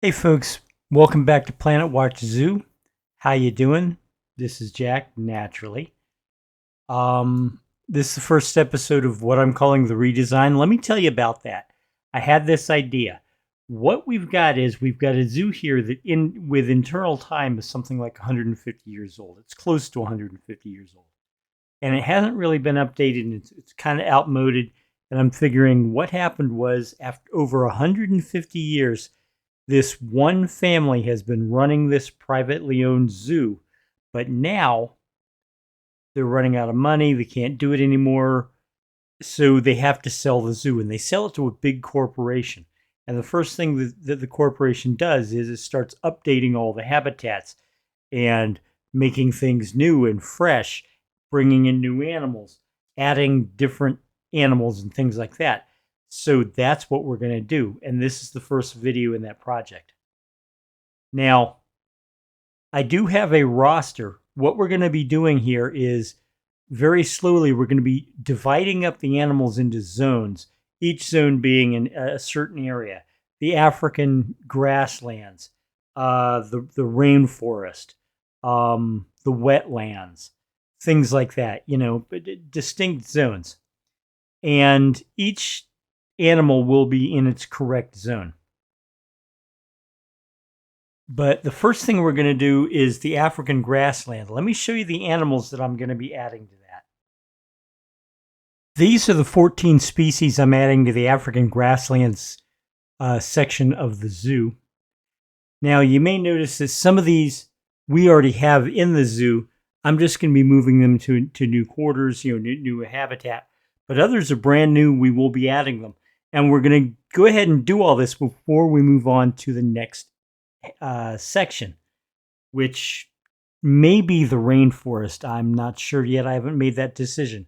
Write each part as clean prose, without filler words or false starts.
Hey folks, welcome back to Planet Watch Zoo. How you doing? This is Jack, naturally. This is the first episode of what I'm calling the redesign. Let me tell you about that. I had this idea. What we've got is we've got a zoo here that with internal time is something like 150 years old. It's close to 150 years old. And it hasn't really been updated and it's kind of outmoded. And I'm figuring what happened was after over 150 years, this one family has been running this privately owned zoo, but now they're running out of money. They can't do it anymore. So they have to sell the zoo, and they sell it to a big corporation. And the first thing that the corporation does is it starts updating all the habitats and making things new and fresh, bringing in new animals, adding different animals and things like that. So that's what we're going to do. And this is the first video in that project. Now, I do have a roster. What we're going to be doing here is very slowly, we're going to be dividing up the animals into zones, each zone being in a certain area. The African grasslands, the rainforest, the wetlands, things like that, distinct zones. And each animal will be in its correct zone. But the first thing we're going to do is the African grassland. Let me show you the animals that I'm going to be adding to that. These are the 14 species I'm adding to the African grasslands section of the zoo. Now, you may notice that some of these we already have in the zoo. I'm just going to be moving them to new quarters, new habitat. But others are brand new. We will be adding them. And we're going to go ahead and do all this before we move on to the next section, which may be the rainforest. I'm not sure yet. I haven't made that decision.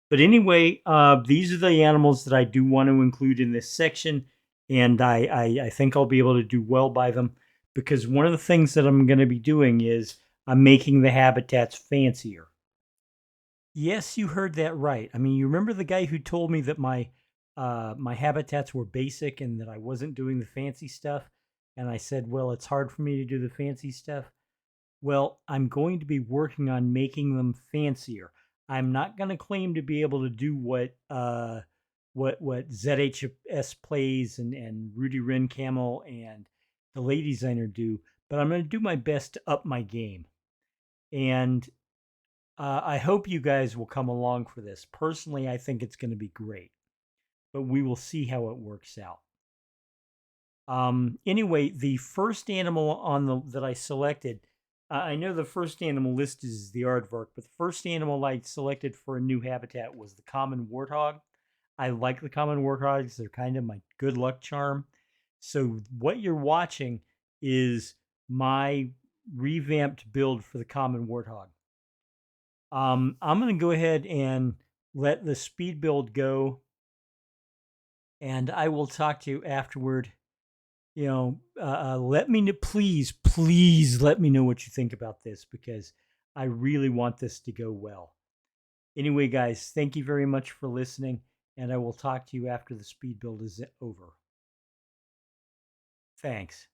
But anyway, these are the animals that I do want to include in this section. And I think I'll be able to do well by them, because one of the things that I'm going to be doing is I'm making the habitats fancier. Yes, you heard that right. I mean, you remember the guy who told me that my habitats were basic and that I wasn't doing the fancy stuff? And I said, well, it's hard for me to do the fancy stuff. Well, I'm going to be working on making them fancier. I'm not going to claim to be able to do what ZHS Plays and Rudy Wren Camel and the Lady Designer do, but I'm going to do my best to up my game. And I hope you guys will come along for this. Personally, I think it's going to be great, but we will see how it works out. Anyway, the first animal that I selected, I know the first animal listed is the aardvark, but the first animal I selected for a new habitat was the common warthog. I like the common warthogs. They're kind of my good luck charm. So what you're watching is my revamped build for the common warthog. I'm going to go ahead and let the speed build go, and I will talk to you afterward. Let me know, please let me know what you think about this, because I really want this to go well. Anyway, guys, thank you very much for listening, and I will talk to you after the speed build is over. Thanks.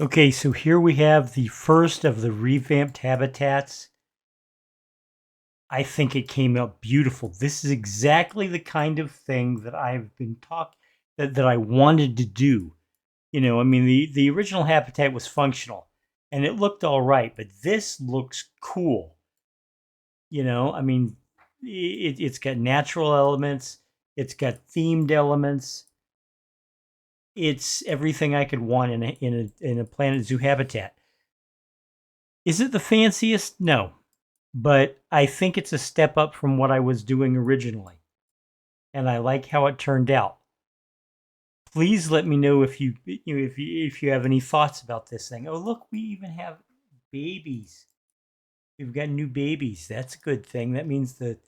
Okay, so here we have the first of the revamped habitats. I think it came out beautiful. This is exactly the kind of thing that I've been that I wanted to do. You know, I mean, the original habitat was functional and it looked all right, but this looks cool. You know, I mean, it's got natural elements, it's got themed elements. It's everything I could want in a Planet Zoo habitat. Is it the fanciest? No, but I think it's a step up from what I was doing originally, and I like how it turned out. Please let me know if if you have any thoughts about this thing. Oh, look, we even have babies. We've got new babies. That's a good thing. That means that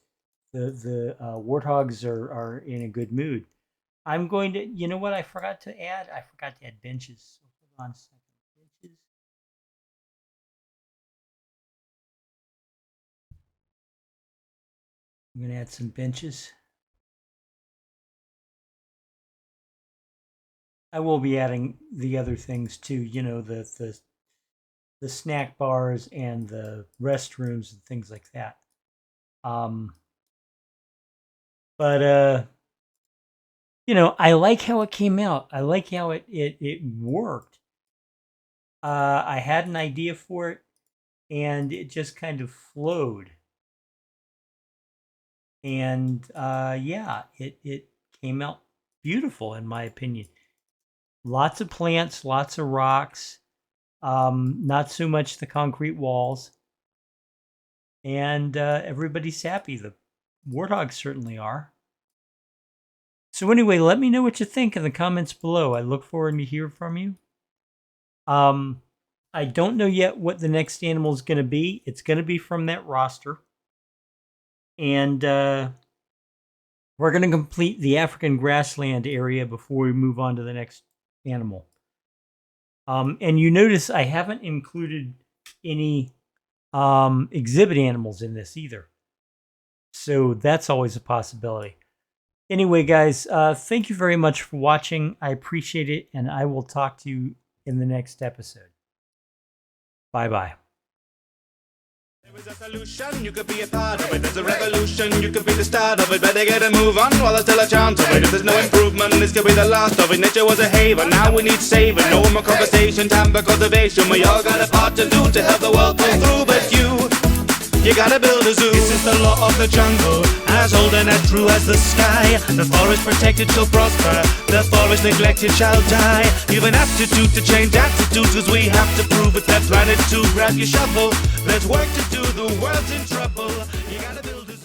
the warthogs are in a good mood. I'm going to, you know what I forgot to add? I forgot to add benches. So hold on a second. Benches. I'm going to add some benches. I will be adding the other things too, you know, the snack bars and the restrooms and things like that. But you know, I like how it came out. I like how it worked. I had an idea for it, and it just kind of flowed. And yeah, it came out beautiful in my opinion. Lots of plants, lots of rocks, not so much the concrete walls, and everybody's happy. The warthogs certainly are. So anyway, let me know what you think in the comments below. I look forward to hear from you. I don't know yet what the next animal is going to be. It's going to be from that roster. And we're going to complete the African grassland area before we move on to the next animal. And you notice I haven't included any exhibit animals in this either. So that's always a possibility. Anyway, guys, thank you very much for watching. I appreciate it, and I will talk to you in the next episode. Bye-bye. There is a solution, you could be a part of it. There's a revolution, you could be the start of it. Better get a move on while there's still a chance of it. If there's no improvement, this could be the last of it. Nature was a haven, now we need saving. No more conversation, time for conservation. We all got a part to do to help the world pull through. But you gotta build a zoo. This is the law of the jungle, as old and as true as the sky. The forest protected shall prosper, the forest neglected shall die. You've an aptitude to change attitudes, cause we have to prove it. That planet to grab your shovel. There's work to do, the world's in trouble. You gotta build a zoo.